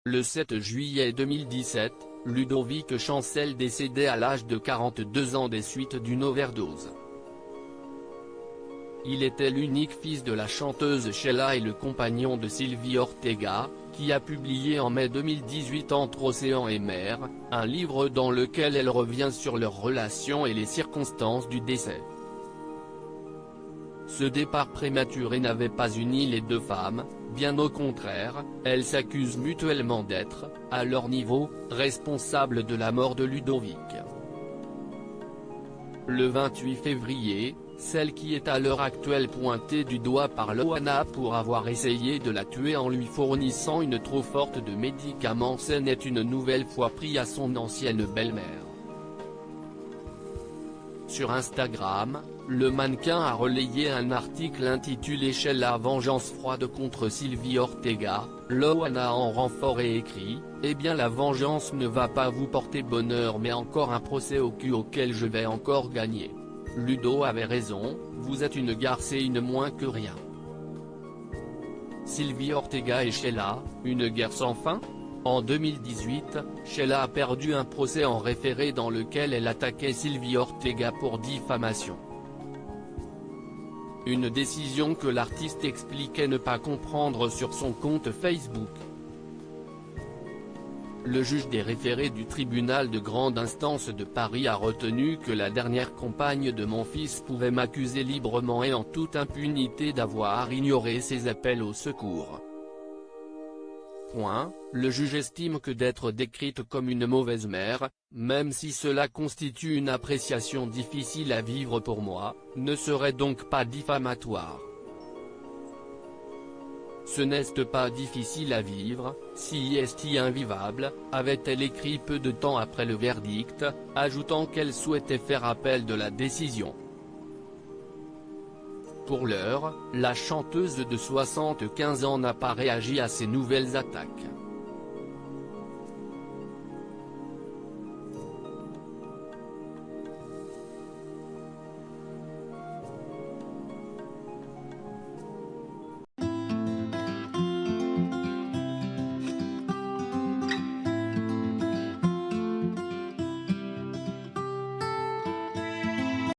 Le 7 juillet 2017, Ludovic Chancel décédait à l'âge de 42 ans des suites d'une overdose. Il était l'unique fils de la chanteuse Sheila et le compagnon de Sylvie Ortega, qui a publié en mai 2018 Entre océan et mer, un livre dans lequel elle revient sur leur relation et les circonstances du décès. Ce départ prématuré n'avait pas uni les deux femmes, bien au contraire, elles s'accusent mutuellement d'être, à leur niveau, responsables de la mort de Ludovic. Le 28 février, celle qui est à l'heure actuelle pointée du doigt par l'ONA pour avoir essayé de la tuer en lui fournissant une trop forte de médicaments s'en est une nouvelle fois pris à son ancienne belle-mère. Sur Instagram, le mannequin a relayé un article intitulé « Sheila vengeance froide contre Sylvie Ortega », l'ONA en renfort et écrit « Eh bien la vengeance ne va pas vous porter bonheur mais encore un procès au cul auquel je vais encore gagner. Ludo avait raison, vous êtes une garce et une moins que rien. Sylvie Ortega et Sheila, une guerre sans fin ?» En 2018, Sheila a perdu un procès en référé dans lequel elle attaquait Sylvie Ortega pour diffamation. Une décision que l'artiste expliquait ne pas comprendre sur son compte Facebook. Le juge des référés du tribunal de grande instance de Paris a retenu que la dernière compagne de mon fils pouvait m'accuser librement et en toute impunité d'avoir ignoré ses appels au secours. Le juge estime que d'être décrite comme une mauvaise mère, même si cela constitue une appréciation difficile à vivre pour moi, ne serait donc pas diffamatoire. Ce n'est pas difficile à vivre, si est invivable, avait-elle écrit peu de temps après le verdict, ajoutant qu'elle souhaitait faire appel de la décision. Pour l'heure, la chanteuse de 75 ans n'a pas réagi à ces nouvelles attaques.